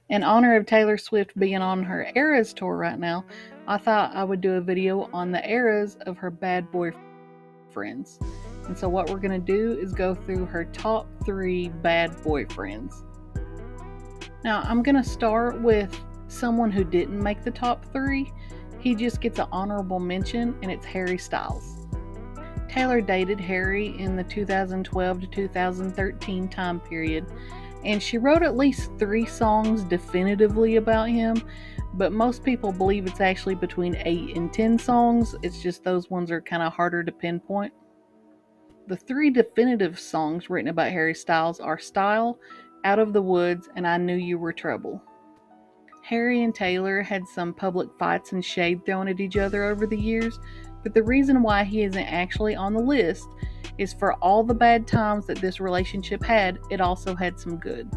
In honor of Taylor Swift being on her Eras tour right now, I thought I would do a video on the eras of her bad boyfriends. And so, what we're going to do is go through her top 3 bad boyfriends. Now, I'm going to start with someone who didn't make the top 3. He just gets an honorable mention, and it's Harry Styles. Taylor dated Harry in the 2012 to 2013 time period, and she wrote at least 3 songs definitively about him, but most people believe it's actually between 8 and 10 songs. It's just those ones are kind of harder to pinpoint. The 3 definitive songs written about Harry Styles are Style, Out of the Woods, and I Knew You Were Trouble. Harry and Taylor had some public fights and shade thrown at each other over the years, but the reason why he isn't actually on the list is for all the bad times that this relationship had, it also had some good.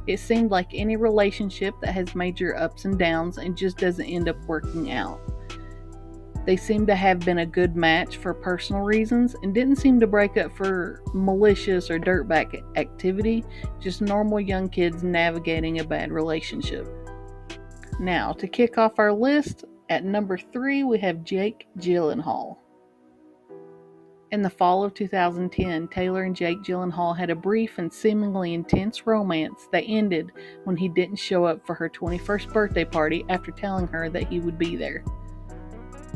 It seemed like any relationship that has major ups and downs and just doesn't end up working out. They seemed to have been a good match for personal reasons and didn't seem to break up for malicious or dirtbag activity, just normal young kids navigating a bad relationship. Now, to kick off our list, at number 3 we have Jake Gyllenhaal. In the fall of 2010, Taylor and Jake Gyllenhaal had a brief and seemingly intense romance that ended when he didn't show up for her 21st birthday party after telling her that he would be there.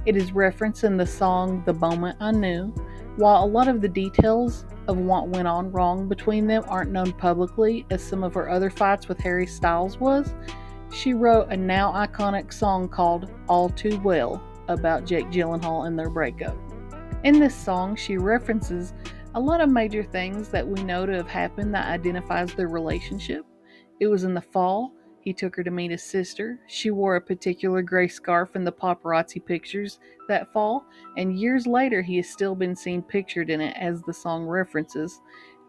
It is referenced in the song The Moment I Knew. While a lot of the details of what went on wrong between them aren't known publicly, as some of her other fights with Harry Styles was, she wrote a now iconic song called All Too Well about Jake Gyllenhaal and their breakup. In this song, she references a lot of major things that we know to have happened that identifies their relationship. It was in the fall. He took her to meet his sister. She wore a particular gray scarf in the paparazzi pictures that fall, and years later he has still been seen pictured in it as the song references,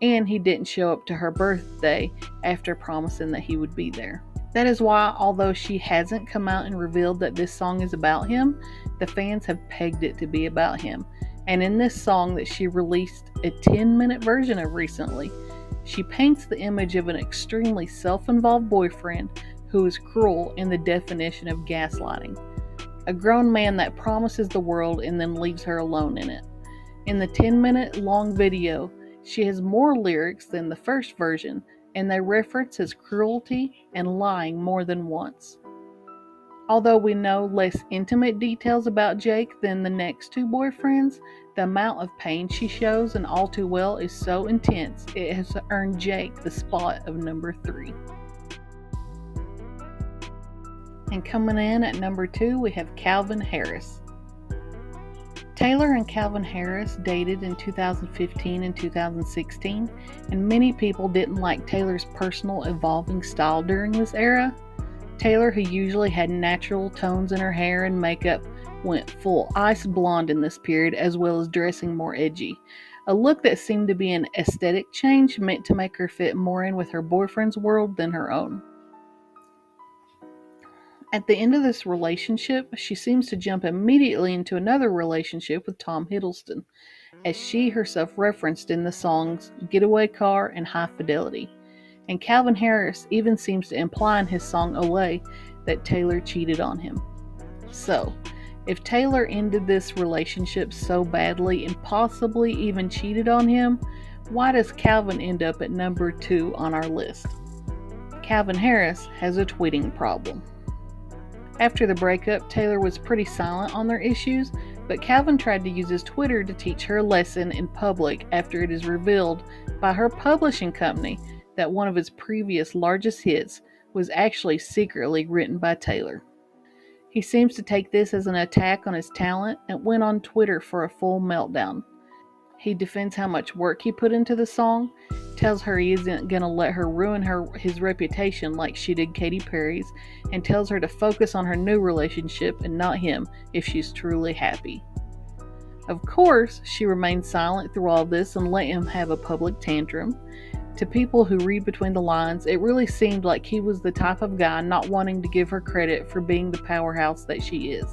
and he didn't show up to her birthday after promising that he would be there. That is why, although she hasn't come out and revealed that this song is about him, the fans have pegged it to be about him. And in this song that she released a 10-minute version of recently, she paints the image of an extremely self-involved boyfriend who is cruel in the definition of gaslighting. A grown man that promises the world and then leaves her alone in it. In the 10-minute long video, she has more lyrics than the first version, and they reference his cruelty and lying more than once. Although we know less intimate details about Jake than the next 2 boyfriends, the amount of pain she shows in All Too Well is so intense, it has earned Jake the spot of number 3. And coming in at number 2, we have Calvin Harris. Taylor and Calvin Harris dated in 2015 and 2016, and many people didn't like Taylor's personal evolving style during this era. Taylor, who usually had natural tones in her hair and makeup, went full ice blonde in this period, as well as dressing more edgy. A look that seemed to be an aesthetic change meant to make her fit more in with her boyfriend's world than her own. At the end of this relationship, she seems to jump immediately into another relationship with Tom Hiddleston, as she herself referenced in the songs Getaway Car and High Fidelity. And Calvin Harris even seems to imply in his song Olay that Taylor cheated on him. So, if Taylor ended this relationship so badly and possibly even cheated on him, why does Calvin end up at number 2 on our list? Calvin Harris has a tweeting problem. After the breakup, Taylor was pretty silent on their issues, but Calvin tried to use his Twitter to teach her a lesson in public after it is revealed by her publishing company that one of his previous largest hits was actually secretly written by Taylor. He seems to take this as an attack on his talent and went on Twitter for a full meltdown. He defends how much work he put into the song, tells her he isn't going to let her ruin his reputation like she did Katy Perry's, and tells her to focus on her new relationship and not him if she's truly happy. Of course, she remained silent through all this and let him have a public tantrum. To people who read between the lines, it really seemed like he was the type of guy not wanting to give her credit for being the powerhouse that she is.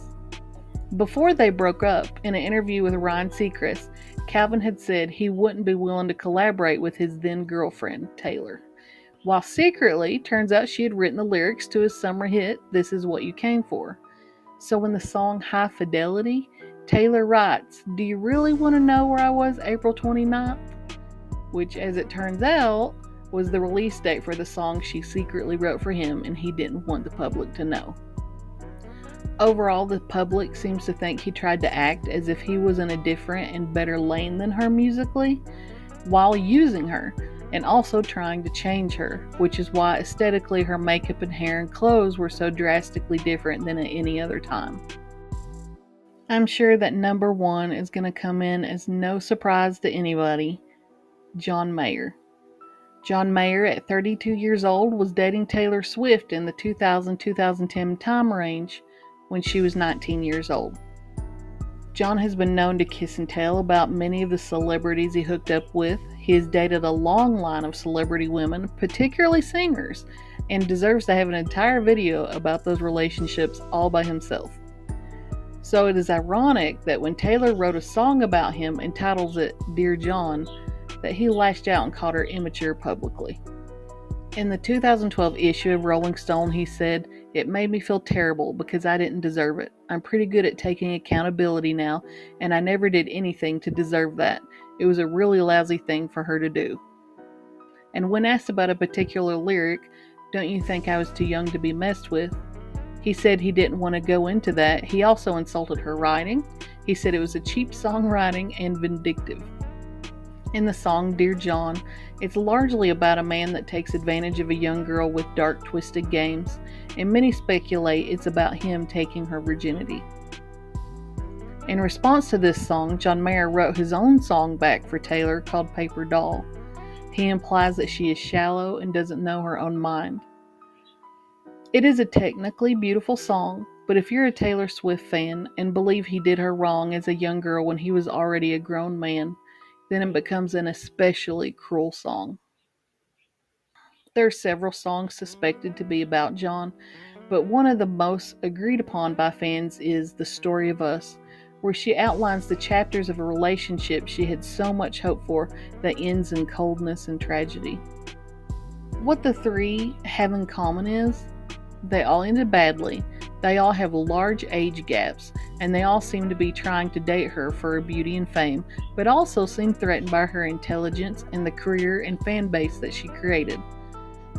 Before they broke up, in an interview with Ryan Seacrest, Calvin had said he wouldn't be willing to collaborate with his then girlfriend, Taylor. while secretly, turns out she had written the lyrics to his summer hit, This Is What You Came For. So in the song High Fidelity, Taylor writes, "Do you really want to know where I was April 29th?" Which, as it turns out, was the release date for the song she secretly wrote for him and he didn't want the public to know. Overall, the public seems to think he tried to act as if he was in a different and better lane than her musically, while using her, and also trying to change her, which is why aesthetically her makeup and hair and clothes were so drastically different than at any other time. I'm sure that number one is going to come in as no surprise to anybody, John Mayer. John Mayer, at 32 years old, was dating Taylor Swift in the 2000-2010 time range when she was 19 years old. John has been known to kiss and tell about many of the celebrities he hooked up with. He has dated a long line of celebrity women, particularly singers, and deserves to have an entire video about those relationships all by himself. So it is ironic that when Taylor wrote a song about him and titles it Dear John, that he lashed out and called her immature publicly. In the 2012 issue of Rolling Stone, he said, "It made me feel terrible because I didn't deserve it. I'm pretty good at taking accountability now, and I never did anything to deserve that. It was a really lousy thing for her to do." And when asked about a particular lyric, "Don't you think I was too young to be messed with?" he said he didn't want to go into that. He also insulted her writing. He said it was a cheap songwriting and vindictive. In the song Dear John, it's largely about a man that takes advantage of a young girl with dark, twisted games, and many speculate it's about him taking her virginity. In response to this song, John Mayer wrote his own song back for Taylor called Paper Doll. He implies that she is shallow and doesn't know her own mind. It is a technically beautiful song, but if you're a Taylor Swift fan and believe he did her wrong as a young girl when he was already a grown man, then it becomes an especially cruel song. There are several songs suspected to be about John, but one of the most agreed upon by fans is The Story of Us, where she outlines the chapters of a relationship she had so much hope for that ends in coldness and tragedy. What the three have in common is they all ended badly, they all have large age gaps, and they all seem to be trying to date her for her beauty and fame, but also seem threatened by her intelligence and the career and fan base that she created.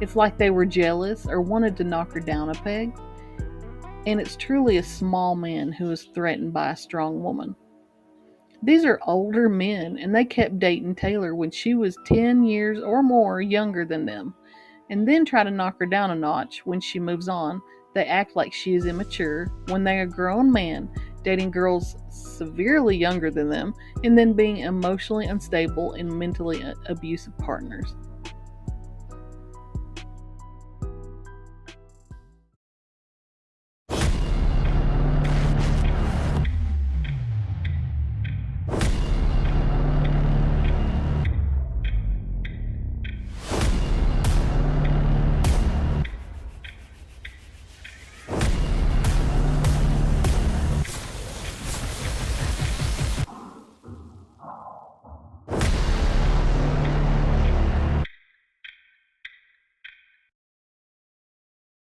It's like they were jealous or wanted to knock her down a peg, and it's truly a small man who is threatened by a strong woman. These are older men, and they kept dating Taylor when she was 10 years or more younger than them, and then try to knock her down a notch when she moves on. They act like she is immature when they are grown men dating girls severely younger than them and then being emotionally unstable and mentally abusive partners.